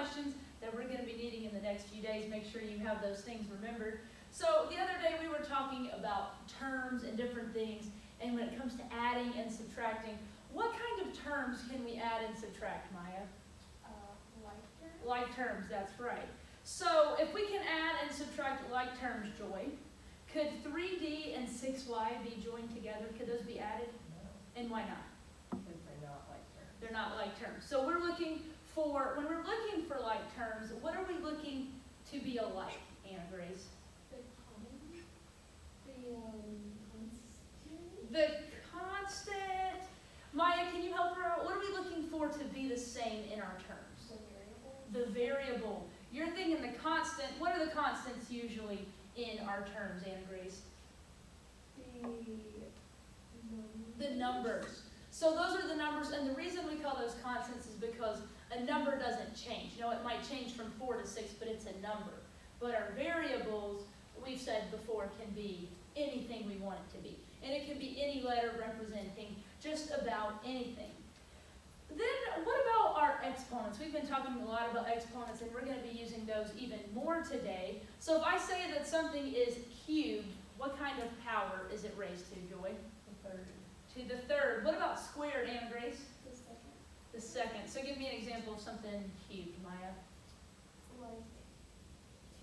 questions that we're going to be needing in the next few days. Make sure you have those things remembered. So the other day we were talking about terms and different things, and when it comes to adding and subtracting, what kind of terms can we add and subtract, Maya? Like terms. Like terms, that's right. So if we can add and subtract like terms, Joy, could 3D and 6Y be joined together? Could those be added? No, And why not? because they're not like terms. They're not like terms. So we're looking for, when we're looking for like terms, what are we looking to be alike, Anna Grace? The common. Constant. The constant. Maya, can you help her out? What are we looking for to be the same in our terms? The variable. The variable. You're thinking the constant. What are the constants usually in our terms, Anna Grace? The numbers. So those are the numbers, and the reason we call those constants is because a number doesn't change. You know, it might change from 4 to 6, but it's a number. But our variables, we've said before, can be anything we want it to be. And it can be any letter representing just about anything. Then what about our exponents? We've been talking a lot about exponents, and we're going to be using those even more today. So if I say that something is cubed, what kind of power is it raised to, Joy? The third. To the third. What about squared, Anna Grace? The second. The second. So give me an example of something cubed, Maya. Like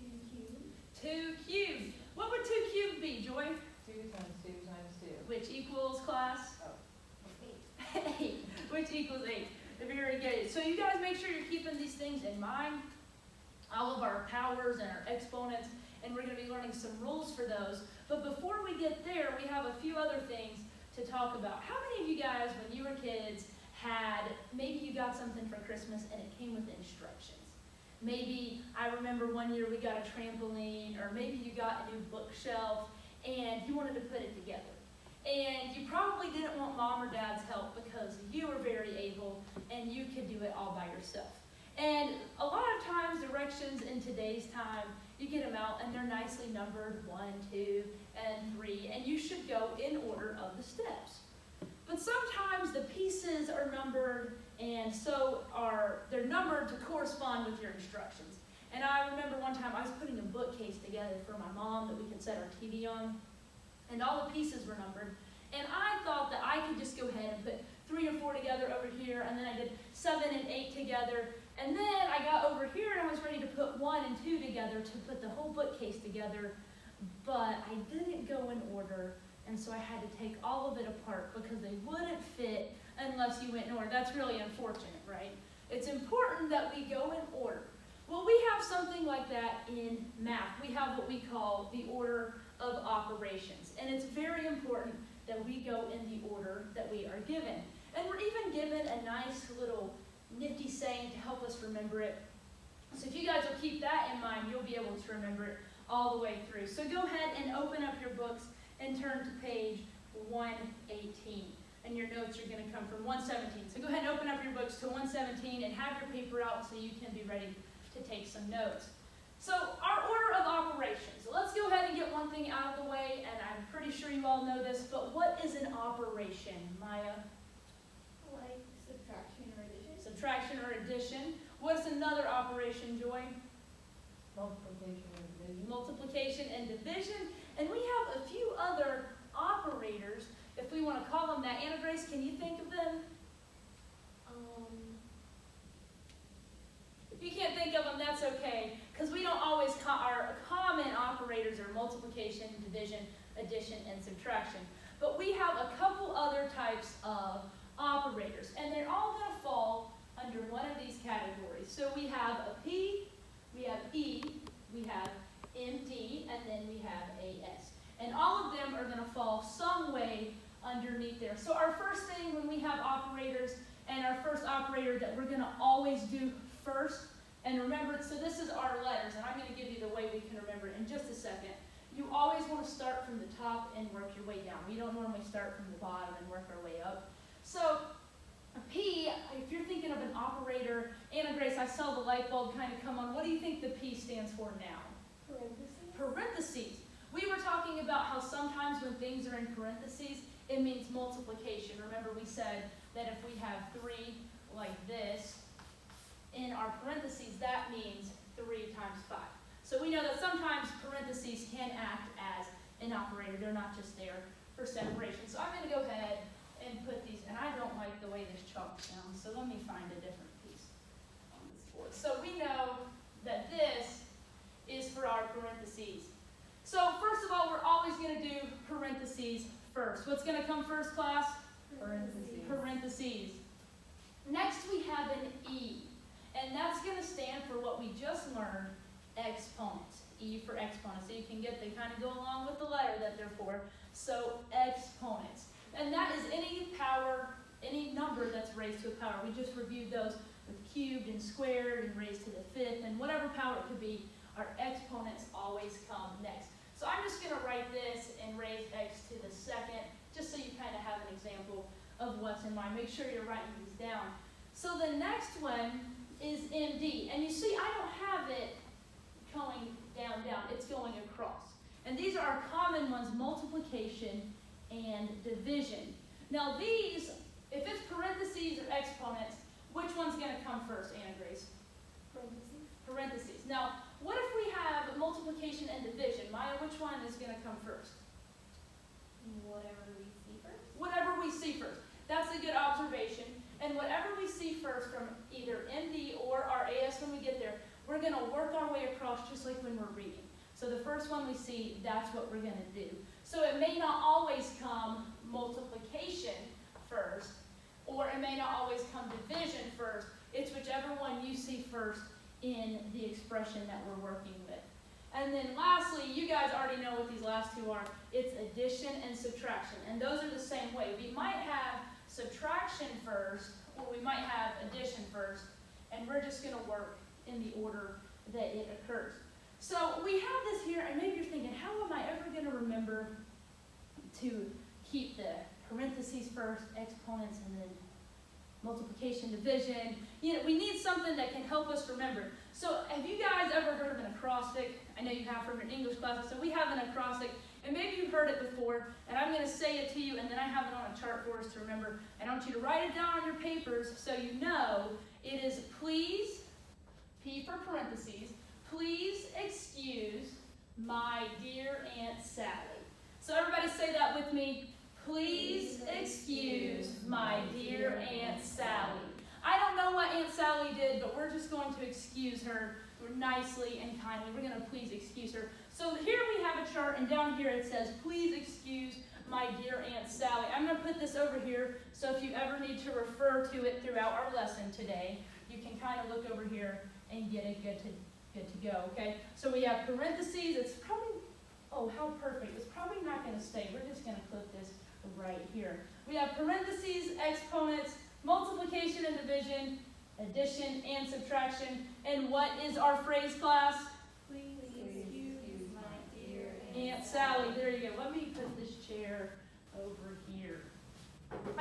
2 cubed. 2 cubed. What would 2 cubed be, Joy? 2 times 2 times 2. Which equals, class? 8. 8. Which equals 8. Very good. So you guys make sure you're keeping these things in mind. All of our powers and our exponents. And we're going to be learning some rules for those. But before we get there, we have a few other things to talk about. How many of you guys, when you were kids, maybe you got something for Christmas and it came with instructions? Maybe, I remember one year we got a trampoline, or maybe you got a new bookshelf and you wanted to put it together. And you probably didn't want mom or dad's help because you were very able and you could do it all by yourself. And a lot of times directions in today's time, you get them out and they're nicely numbered 1, 2, and 3, and you should go in order of the steps. But sometimes the pieces are numbered, and so they're numbered to correspond with your instructions. And I remember one time I was putting a bookcase together for my mom that we could set our TV on, and all the pieces were numbered. And I thought that I could just go ahead and put 3 or 4 together over here, and then I did 7 and 8 together. And then I got over here and I was ready to put 1 and 2 together to put the whole bookcase together, but I didn't go in order, and so I had to take all of it apart because they wouldn't fit unless you went in order. That's really unfortunate, right? It's important that we go in order. Well, we have something like that in math. We have what we call the order of operations, and it's very important that we go in the order that we are given. And we're even given a nice little nifty saying to help us remember it. So if you guys will keep that in mind, you'll be able to remember it all the way through. So go ahead and open up your books and turn to page 118. And your notes are going to come from 117. So go ahead and open up your books to 117 and have your paper out so you can be ready to take some notes. So our order of operations. Let's go ahead and get one thing out of the way, and I'm pretty sure you all know this, but what is an operation, Maya? Like subtraction or addition. Subtraction or addition. What's another operation, Joy? Multiplication and division. Multiplication and division. And we have a few other operators, if we want to call them that. Anna Grace, can you think of them? If you can't think of them, that's okay, because we don't always, our common operators are multiplication, division, addition, and subtraction. But we have a couple other types of operators, and they're all going to fall under one of these categories. So we have a P, we have E, we have MD, and then we have AS. And all of them are going to fall some way underneath there. So our first thing when we have operators, and our first operator that we're going to always do first, and remember, so this is our letters, and I'm going to give you the way we can remember it in just a second. You always want to start from the top and work your way down. We don't normally start from the bottom and work our way up. So a P, if you're thinking of an operator, Anna Grace, I saw the light bulb kind of come on. What do you think the P stands for now? Parentheses. Parentheses. We were talking about how sometimes when things are in parentheses, it means multiplication. Remember we said that if we have 3 like this, in our parentheses, that means 3 times 5. So we know that sometimes parentheses can act as an operator. They're not just there for separation. So I'm going to go ahead and put these, and I don't like the way this chalk sounds, so let me find a different piece on this board. So we know that this is for our parentheses. So first of all, we're always going to do parentheses first. What's going to come first, class? Parentheses. Parentheses. Next we have an E, and that's going to stand for what we just learned, exponents. E for exponents. So you can get, they kind of go along with the letter that they're for. So exponents. And that is any power, any number that's raised to a power. We just reviewed those with cubed and squared and raised to the 5th, and whatever power it could be, our exponents always come next. So I'm just going to write this and raise x to the 2nd, just so you kind of have an example of what's in mind. Make sure you're writing these down. So the next one is MD. And you see, I don't have it going down, it's going across. And these are our common ones, multiplication and division. Now these, if it's parentheses or exponents, which one's going to come first, Anna Grace? Parentheses. Parentheses. Now, what if we have multiplication and division? Maya, which one is going to come first? Whatever we see first. Whatever we see first. That's a good observation. And whatever we see first from either MD or our AS when we get there, we're going to work our way across just like when we're reading. So the first one we see, that's what we're going to do. So it may not always come multiplication first, or it may not always come division first. It's whichever one you see first in the expression that we're working with. And then lastly, you guys already know what these last two are. It's addition and subtraction. And those are the same way. We might have subtraction first, or we might have addition first, and we're just going to work in the order that it occurs. So we have this here, and maybe you're thinking, how am I ever going to remember to keep the parentheses first, exponents, and then multiplication, division? You know, we need something that can help us remember. So have you guys ever heard of an acrostic? I know you have from your English classes. So we have an acrostic, and maybe you've heard it before, and I'm going to say it to you, and then I have it on a chart for us to remember. And I want you to write it down on your papers so you know it is please, P for parentheses, please excuse my dear Aunt Sally. So everybody say that with me. Please excuse my dear Aunt Sally. I don't know what Aunt Sally did, but we're just going to excuse her nicely and kindly. We're going to please excuse her. So here we have a chart, and down here it says, please excuse my dear Aunt Sally. I'm going to put this over here, so if you ever need to refer to it throughout our lesson today, you can kind of look over here and get it good to go, okay? So we have parentheses. It's probably, oh, how perfect. It's probably not going to stay. We're just going to clip this right here. We have parentheses, exponents, multiplication and division, addition and subtraction. And what is our phrase, class? Please excuse my dear Aunt Sally. There you go. Let me put this chair over here.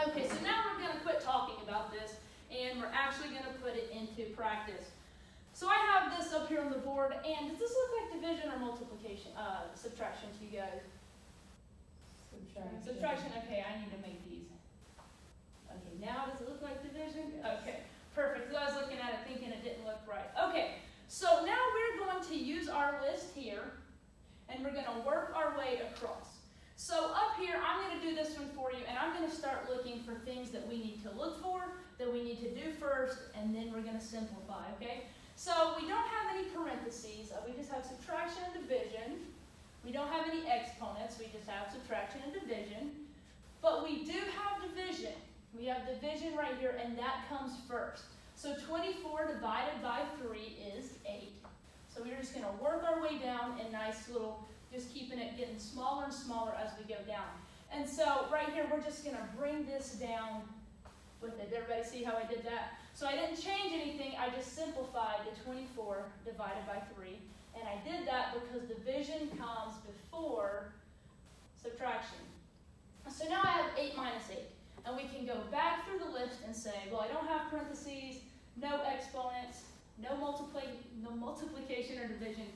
Okay, so now we're going to quit talking about this, and we're actually going to put it into practice. So I have this up here on the board, and does this look like division or multiplication, subtraction to you guys? Subtraction, okay, I need to make these. Okay, now does it look like division? Yes. Okay, perfect. So I was looking at it thinking it didn't look right. Okay, so now we're going to use our list here, and we're going to work our way across. So up here, I'm going to do this one for you, and I'm going to start looking for things that we need to look for, that we need to do first, and then we're going to simplify, okay? So we don't have any parentheses. We just have subtraction and division. We don't have any exponents. We just have subtraction and division. But we do have division. We have division right here, and that comes first. So 24 divided by 3 is 8. So we're just going to work our way down in nice little, just keeping it getting smaller and smaller as we go down. And so right here, we're just going to bring this down with it. Everybody see how I did that? So I didn't change anything. I just simplified the 24 divided by 3. And I did that because division comes before subtraction. So now I have 8 minus 8. And we can go back through the list and say, well, I don't have parentheses, no exponents, no multiplication or division,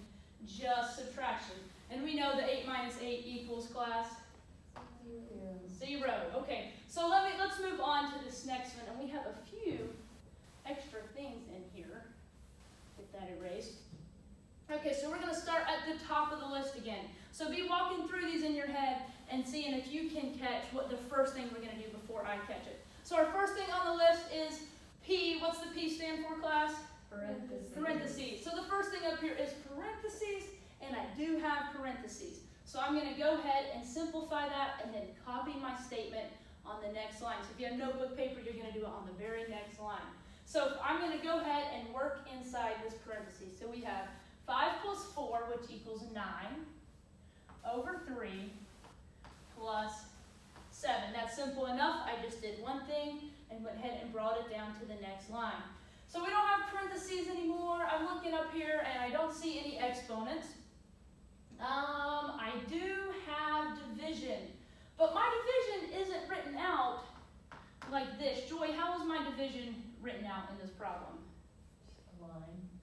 just subtraction. And we know that 8 minus 8 equals, class? 0. Okay, so let's move on to this next one. And we have a few extra things in here. that erased. Okay, so we're gonna start at the top of the list again. So be walking through these in your head and seeing if you can catch what the first thing we're gonna do before I catch it. So our first thing on the list is P. What's the P stand for, class? Parentheses. Parentheses. So the first thing up here is parentheses, and I do have parentheses. So I'm gonna go ahead and simplify that and then copy my statement on the next line. So if you have notebook paper, you're gonna do it on the very next line. So I'm gonna go ahead and work inside this parentheses. So we have 5 plus 4, which equals 9, over 3, plus 7. That's simple enough. I just did one thing and went ahead and brought it down to the next line. So we don't have parentheses anymore. I'm looking up here and I don't see any exponents. I do have division, but my division isn't written out like this. Joy, how is my division written out in this problem? Line.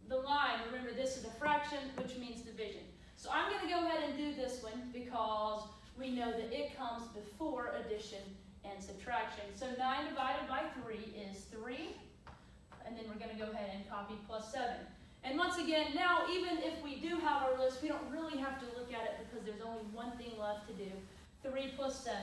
The line, remember this is a fraction, which means division. So I'm going to go ahead and do this one because we know that it comes before addition and subtraction. So 9 divided by 3 is 3, and then we're going to go ahead and copy plus 7. And once again, now even if we do have our list, we don't really have to look at it because there's only one thing left to do. 3 plus 7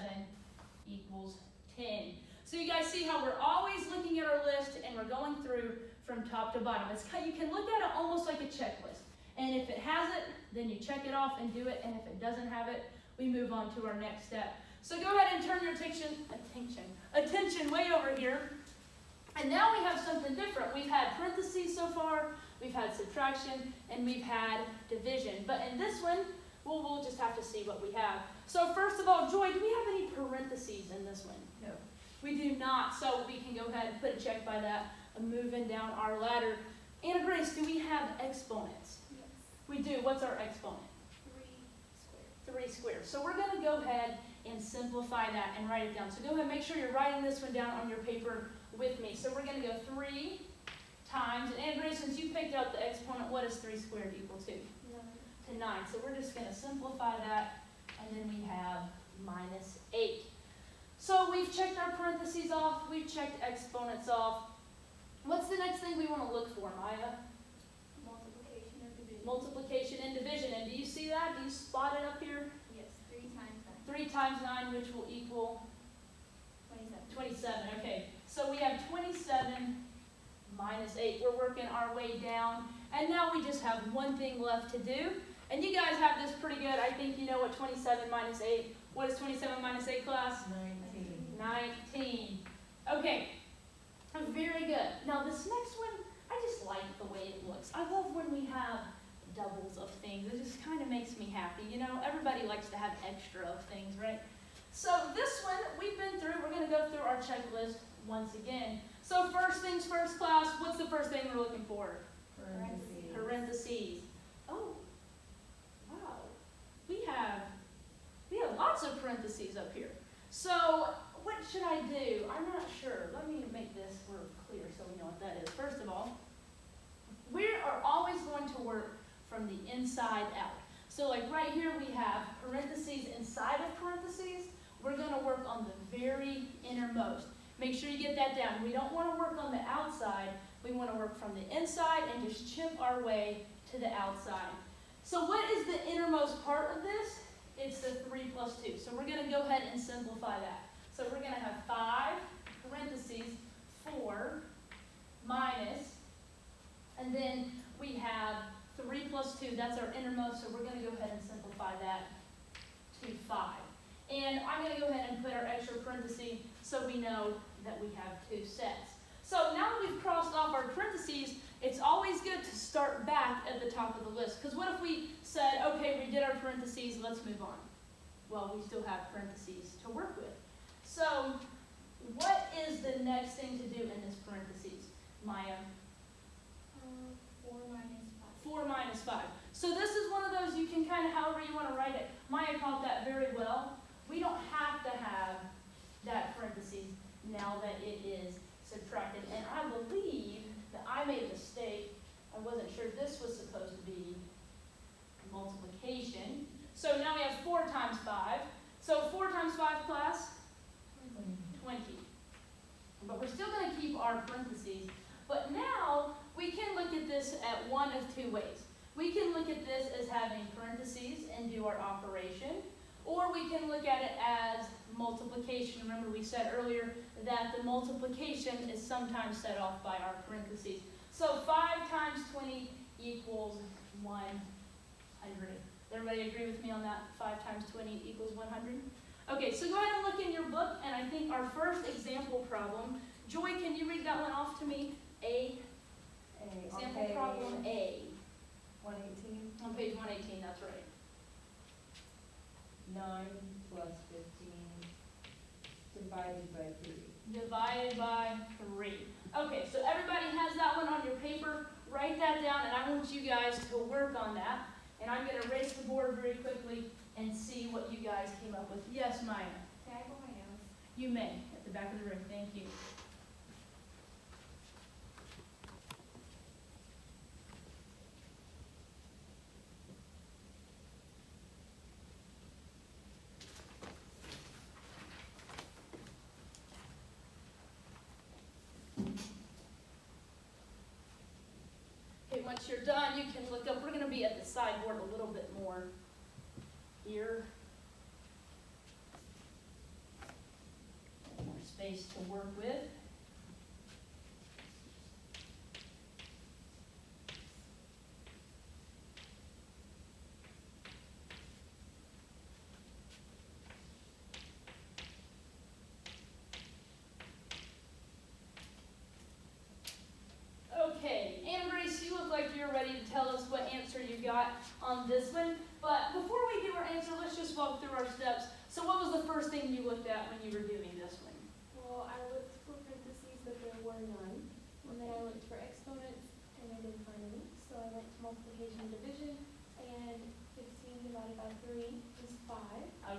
equals 10. So you guys see how we're always looking at our list and we're going through from top to bottom. You can look at it almost like a checklist. And if it has it, then you check it off and do it. And if it doesn't have it, we move on to our next step. So go ahead and turn your attention way over here. And now we have something different. We've had parentheses so far, we've had subtraction, and we've had division. But in this one, we'll just have to see what we have. So first of all, Joy, do we have any parentheses in this one? No. We do not, so we can go ahead and put a check by that and moving down our ladder. Anna Grace, do we have exponents? Yes. We do. What's our exponent? 3 squared. 3 squared. So we're going to go ahead and simplify that and write it down. So go ahead and make sure you're writing this one down on your paper with me. So we're going to go 3 times, and Anna Grace, since you picked out the exponent, what is 3 squared equal to? 9. So we're just going to simplify that, and then we have minus 8. So we've checked our parentheses off, we've checked exponents off. What's the next thing we want to look for, Maya? Multiplication or division. Multiplication and division. And do you see that? Do you spot it up here? Yes, 3 times 9. 3 times 9, which will equal 27. Okay, so we have 27 minus 8. We're working our way down. And now we just have one thing left to do. And you guys have this pretty good. I think you know what 27 minus 8. What is 27 minus 8, class? 19. Okay, very good. Now this next one, I just like the way it looks. I love when we have doubles of things. It just kind of makes me happy. You know, everybody likes to have extra of things, right? So this one we've been through. We're going to go through our checklist once again. So first things first, class, what's the first thing we're looking for? Parentheses. Parentheses. Oh, wow. We have lots of parentheses up here. So what should I do? I'm not sure. Let me make this real clear so we know what that is. First of all, we are always going to work from the inside out. So like right here we have parentheses inside of parentheses. We're going to work on the very innermost. Make sure you get that down. We don't want to work on the outside. We want to work from the inside and just chip our way to the outside. So what is the innermost part of this? It's the 3 plus 2. So we're going to go ahead and simplify that. So we're going to have 5 parentheses 4 minus, and then we have 3 plus 2. That's our innermost. So we're going to go ahead and simplify that to 5. And I'm going to go ahead and put our extra parentheses so we know that we have 2 sets. So now that we've crossed off our parentheses, it's always good to start back at the top of the list. Because what if we said, okay, we did our parentheses, let's move on? Well, we still have parentheses to work with. So what is the next thing to do in this parentheses, Maya? 4 minus 5. 4 minus 5. So this is one of those, you can kind of, however you want to write it. Maya caught that very well. We don't have to have that parentheses now that it is subtracted. And I believe that I made a mistake. I wasn't sure this was supposed to be multiplication. So now we have 4 times 5. So 4 times 5, class? 20. But we're still going to keep our parentheses. But now we can look at this at one of two ways. We can look at this as having parentheses and do our operation, or we can look at it as multiplication. Remember we said earlier that the multiplication is sometimes set off by our parentheses. So 5 times 20 equals 100. Everybody agree with me on that? 5 times 20 equals 100? Okay, so go ahead and look in your book, and I think our first example problem, Joy, can you read that one off to me? Example problem A. 118, On page 118, that's right. 9 plus 15 divided by 3. Divided by 3. Okay, so everybody has that one on your paper. Write that down, and I want you guys to work on that. And I'm going to erase the board very quickly and see what you guys came up with. Yes, Maya? Can I go my nose? You may, at the back of the room. Thank you. Okay, once you're done, you can look up. We're going to be at the sideboard a little bit more here. More space to work with. Okay, Anne Grace, you look like you're ready to tell us what answer you got on this one. But before we do our answer, let's just walk through our steps. So what was the first thing you looked at when you were doing this one? Well, I looked for parentheses, but there were none. And then I looked for exponents, and I didn't find any. So I went to multiplication and division, and 15 divided by 3 is 5.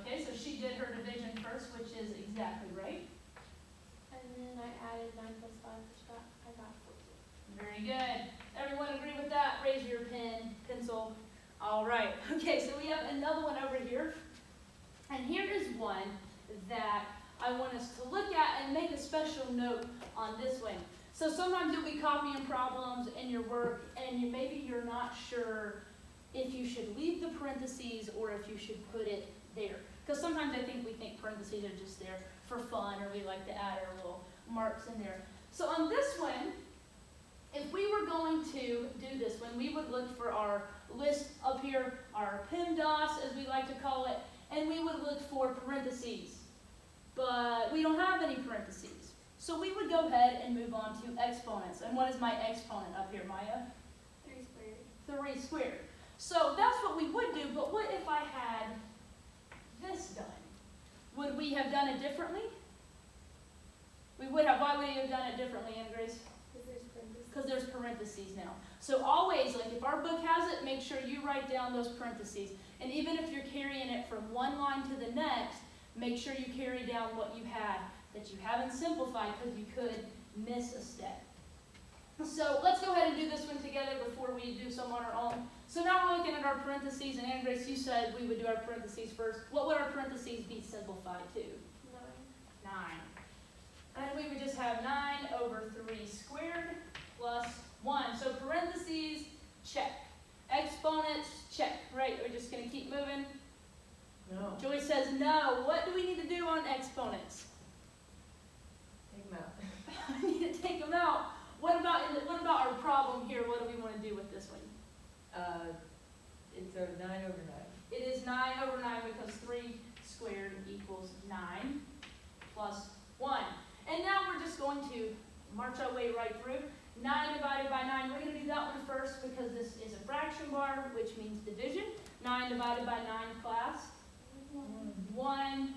Okay, so she did her division first, which is exactly right. And then I added 9 plus 5, which I got 14. Very good. Everyone agree with that? Raise your pencil. All right. Okay, so we have another one over here. And here is one that I want us to look at and make a special note on this one. So sometimes you'll be copying problems in your work, and maybe you're not sure if you should leave the parentheses or if you should put it there. Because sometimes I think we think parentheses are just there for fun, or we like to add our little marks in there. So on this one, if we were going to do this one, we would look for our list up here, our PEMDAS, as we like to call it, and we would look for parentheses. But we don't have any parentheses. So we would go ahead and move on to exponents. And what is my exponent up here, Maya? 3 squared. 3 squared. So that's what we would do, but what if I had this done? Would we have done it differently? We would have. Why would we have done it differently, Anne Grace? Because there's parentheses. Because there's parentheses now. So always, like if our book has it, make sure you write down those parentheses. And even if you're carrying it from one line to the next, make sure you carry down what you had that you haven't simplified, because you could miss a step. So let's go ahead and do this one together before we do some on our own. So now we're looking at our parentheses, and Anne Grace, you said we would do our parentheses first. What would our parentheses be simplified to? 9. And we would just have 9 over 3 squared plus 1. So parentheses, check. Exponents, check. Right, we're just going to keep moving. No, Joy says no. What do we need to do on exponents? take them out. We need to take them out. What about our problem here? What do we want to do with this one? It's a 9 over 9. It is 9 over 9 because 3 squared equals 9 plus 1. And now we're just going to march our way right through. 9 divided by 9, we're going to do that one first because this is a fraction bar, which means division. 9 divided by 9, class. 1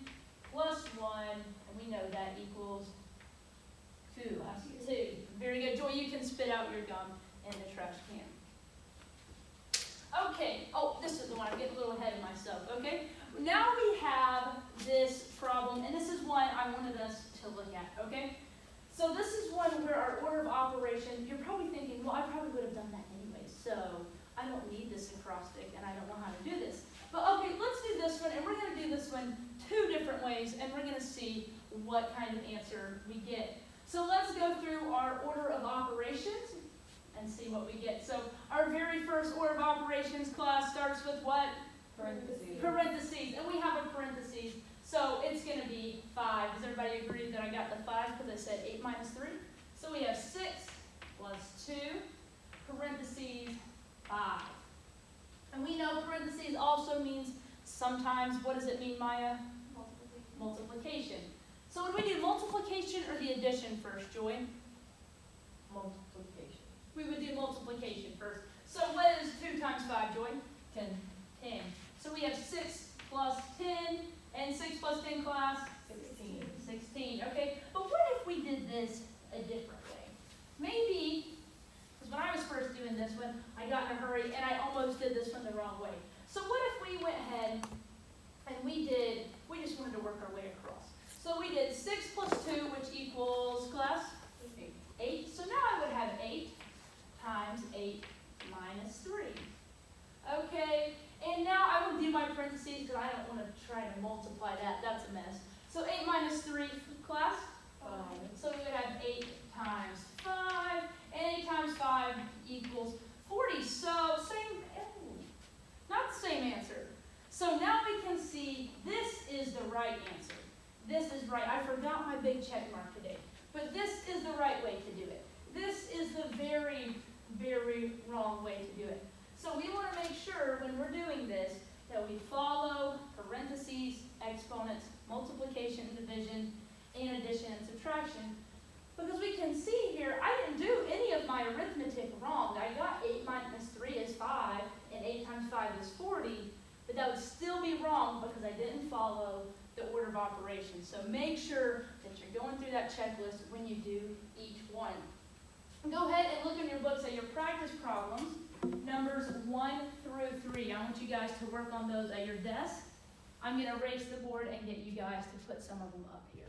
plus 1, and we know that equals 2. That's 2. Very good. Joy, you can spit out your gum in the trash can. Okay. Oh, this is the one. I'm getting a little ahead of myself. Okay. Now we have this problem, and this is one I wanted us to look at. Okay. So this is one where our order of operation, you're probably thinking, well, I probably would have done that anyway, so I don't need this acrostic, and I don't know how to do this. But okay, let's do this one, and we're going to do this one 2 different ways, and we're going to see what kind of answer we get. So let's go through our order of operations. and see what we get. So our very first order of operations class starts with what? Parentheses. Parentheses, and we have a parentheses, so it's gonna be 5. Does everybody agree that I got the 5 because I said 8 minus 3? So we have 6 plus 2, parentheses, 5. And we know parentheses also means sometimes, what does it mean, Maya? Multiplication. So would we do multiplication or the addition first, Joy? Multiplication. We would do multiplication first. So what is 2 times 5, Joy? 10. 10. So we have 6 plus 10, and 6 plus 10, class? 16. 16, okay. But what if we did this a different way? Maybe, because when I was first doing this one, I got in a hurry and I almost did this one the wrong way. So what if we went ahead and we just wanted to work our way across. So we did 6 plus 2, which equals, class? 8. 8. So now I would have 8 times 8 minus 3. Okay, and now I will do my parentheses because I don't want to try to multiply that. That's a mess. So 8 minus 3, class? 5. So we would have 8 times 5, and 8 times 5 equals 40. So not the same answer. So now we can see this is the right answer. This is right. I forgot my big check mark today. But this is the right way to do it. This is the very, very wrong way to do it. So we want to make sure when we're doing this that we follow parentheses, exponents, multiplication, division, and addition and subtraction. Because we can see here, I didn't do any of my arithmetic wrong. I got 8 minus 3 is 5, and 8 times 5 is 40. But that would still be wrong because I didn't follow the order of operations. So make sure that you're going through that checklist when you do each one. Go ahead and look in your books at your practice problems, numbers 1 through 3. I want you guys to work on those at your desk. I'm going to erase the board and get you guys to put some of them up here.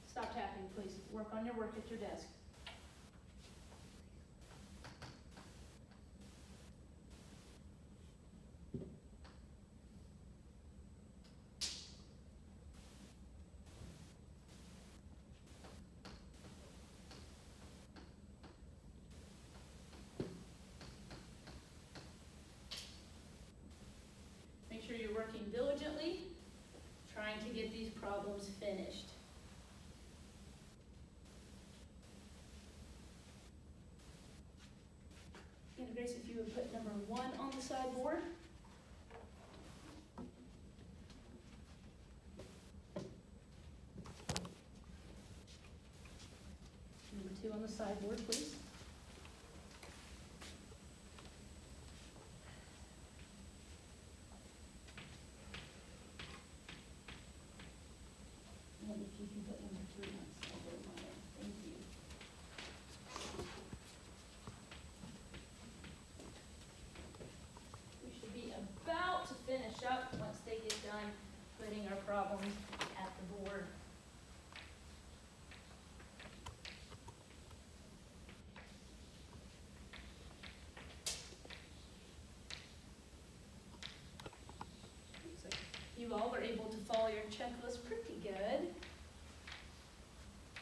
Stop tapping, please. Work on your work at your desk. Make sure you're working diligently, trying to get these problems finished. And Grace, if you would put number 1 on the sideboard. Number 2 on the sideboard, please. And if you can put number 3 on the sideboard, Maya. Thank you. We should be about to finish up once they get done putting our problems at the board. Looks like you all were able to follow your checklist pretty good.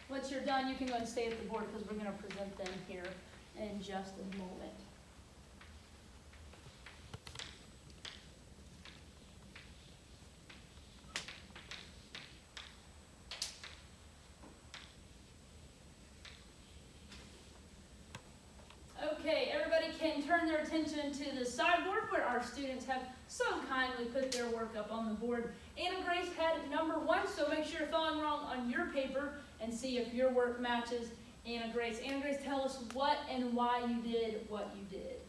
Once you're done, you can go and stay at the board because we're going to present them here in just a moment. Okay, everybody can turn their attention to the sideboard where our our students have so kindly put their work up on the board. Anna Grace had number 1, so make sure you're following along on your paper and see if your work matches Anna Grace. Anna Grace, tell us what and why you did what you did.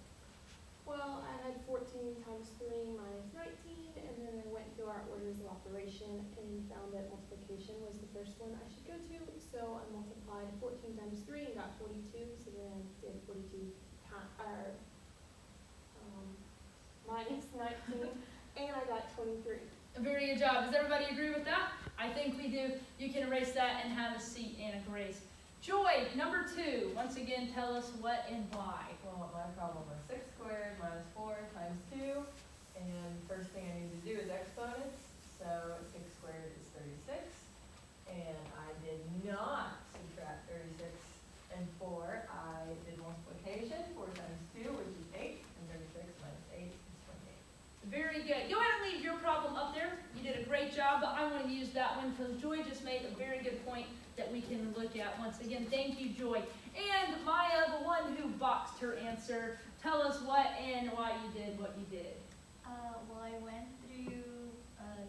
Well, I had 14 times 3 minus 19, and then I went through our orders of operation and found that multiplication was the first one I should go to. So I multiplied 14 times 3 and got 42, so then I did 42 minus 19, and I got 23. Very good job. Does everybody agree with that? I think we do. You can erase that and have a seat, Anna Grace. Joy, number 2. Once again, tell us what and why. Well, my problem was 6 squared minus 4 times 2. And first thing I need to do is exponents. So 6 squared is 36. And I did not subtract 36 and 4. I did multiplication. 4 times 2, which is 8. And 36 minus 8 is 28. Very good. Go ahead and leave your problem up there. You did a great job, but I want to use that one because Joy just made a very good point that we can look at once again. Thank you, Joy. And Maya, the one who boxed her answer, tell us what and why you did what you did. Well, I went through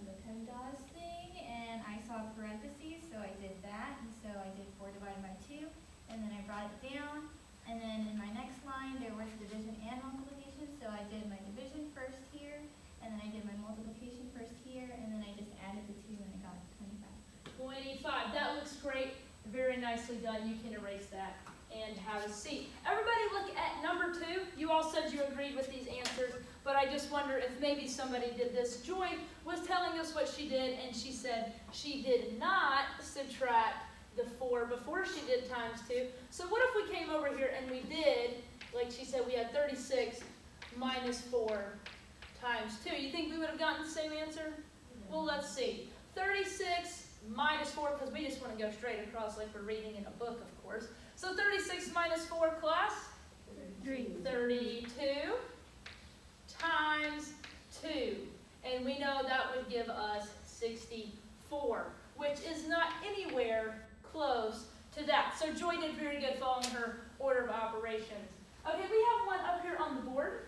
the PEMDAS thing, and I saw parentheses, so I did that, and so I did 4 divided by 2, and then I brought it down, and then in my next line, there was division and multiplication, so I did my division first here, and then I did my multiplication first here, and then I just added the 2, and I got 25. 25. That looks great. Very nicely done. You can erase that and have a seat. Everybody look at number 2. You all said you agreed with these answers, but I just wonder if maybe somebody did this. Joy was telling us what she did, and she said she did not subtract the 4 before she did times 2. So what if we came over here and we did, like she said, we had 36 minus 4 times 2. You think we would have gotten the same answer? Well, let's see. 36 minus 4, because we just want to go straight across like we're reading in a book, of course. So 36 minus 4, class? 32 times 2. And we know that would give us 64, which is not anywhere close to that. So Joy did very good following her order of operations. Okay, we have one up here on the board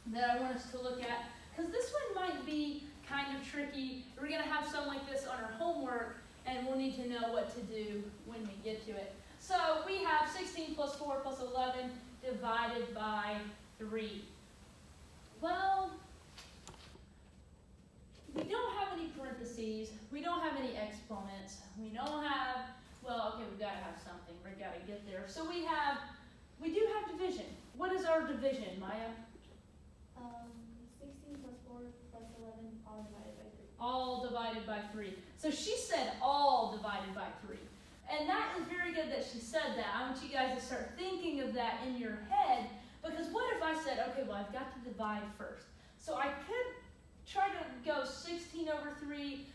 that I want us to look at, because this one might be kind of tricky. We're going to have some like this on our homework, and we'll need to know what to do when we get to it. So we have 16 plus 4 plus 11 divided by 3. Well, we don't have any parentheses. We don't have any exponents. We don't have, well, okay, we've got to have something. We've got to get there. So we do have division. What is our division, Maya? 16 plus 4 plus 11, all divided by 3. All divided by 3. So she said all divided by 3. And that is very good that she said that. I want you guys to start thinking of that in your head, because what if I said, okay, well, I've got to divide first. So I could try to go 16 over 3,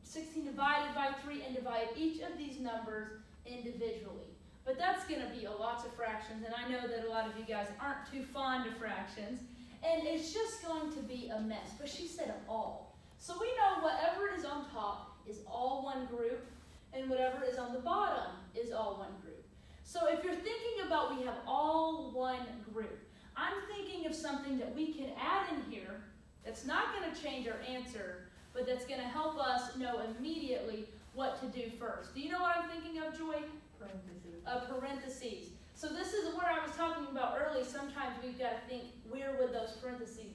16 divided by 3, and divide each of these numbers individually. But that's going to be lots of fractions, and I know that a lot of you guys aren't too fond of fractions, and it's just going to be a mess. But she said all. So we know whatever is on top is all one group, and whatever is on the bottom is all one group. So if you're thinking about we have all one group, I'm thinking of something that we can add in here that's not going to change our answer, but that's going to help us know immediately what to do first. Do you know what I'm thinking of, Joy? Parentheses. Parentheses. So this is where I was talking about early. Sometimes we've got to think, where would those parentheses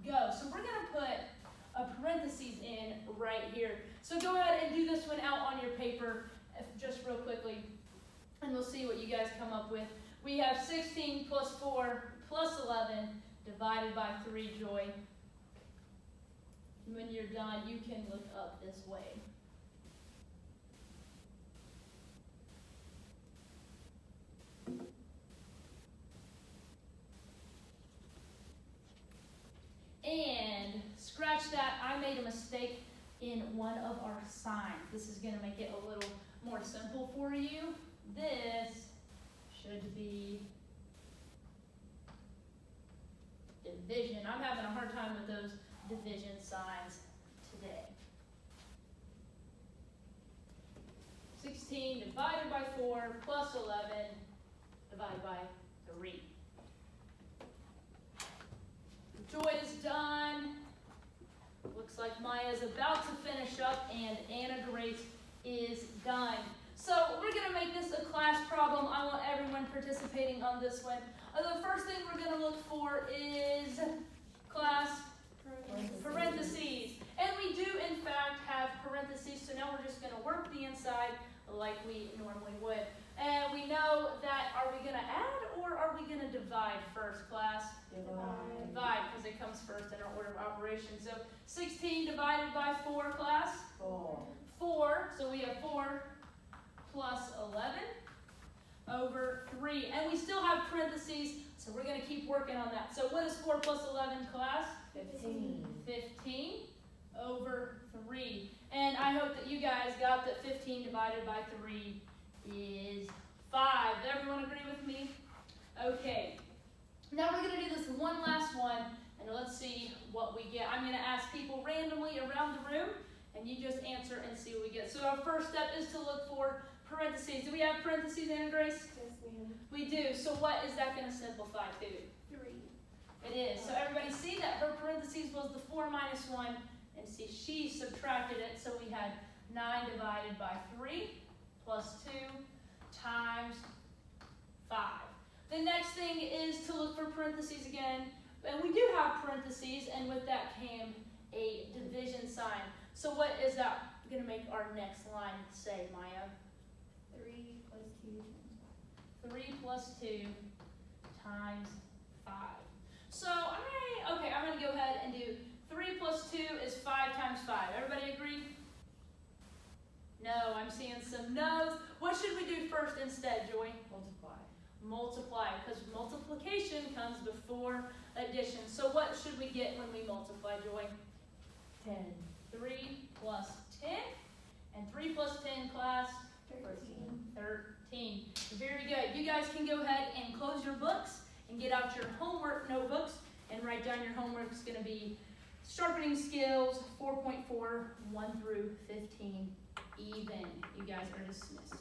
go? So we're going to put a parentheses in right here. So go ahead and do this one out on your paper just real quickly, and we'll see what you guys come up with. We have 16 plus 4 plus 11 divided by 3, Joy. When you're done, you can look up this way. And scratch that, I made a mistake in one of our signs. This is going to make it a little more simple for you. This should be division. I'm having a hard time with those division signs today. 16 divided by 4 plus 11 divided by 3. Looks like Maya's about to finish up and Anna Grace is done. So we're gonna make this a class problem. I want everyone participating on this one. The first thing we're gonna look for is class parentheses. And we do in fact have parentheses, so now we're just gonna work the inside like we normally would. And we know that, are we gonna add or are we gonna divide first, class? Divide, because it comes first in our order of operations. So 16 divided by 4, class? 4, so we have 4 plus 11 over 3. And we still have parentheses, so we're going to keep working on that. So what is 4 plus 11, class? 15. 15 over 3. And I hope that you guys got that 15 divided by 3 is 5. Does everyone agree with me? Okay. Now we're going to do this one last one, and let's see what we get. I'm going to ask people randomly around the room, and you just answer and see what we get. So our first step is to look for parentheses. Do we have parentheses, Anna Grace? Yes, ma'am. We do. So what is that going to simplify to? 3. It is. So everybody see that her parentheses was the 4 minus 1, and see she subtracted it, so we had 9 divided by 3 plus 2 times 5. The next thing is to look for parentheses again, and we do have parentheses, and with that came a division sign. So what is that going to make our next line say, Maya? 3 plus 2 times 3 plus 2 times 5. So I'm going to go ahead and do 3 plus 2 is 5 times 5. Everybody agree? No, I'm seeing some no's. What should we do first instead, Joy? Multiply, because multiplication comes before addition. So what should we get when we multiply, Joy? 10. 3 plus 10. And 3 plus 10, class? 13. Very good. You guys can go ahead and close your books and get out your homework notebooks and write down your homework. It's going to be sharpening skills 4.4, 1 through 15, even. You guys are dismissed.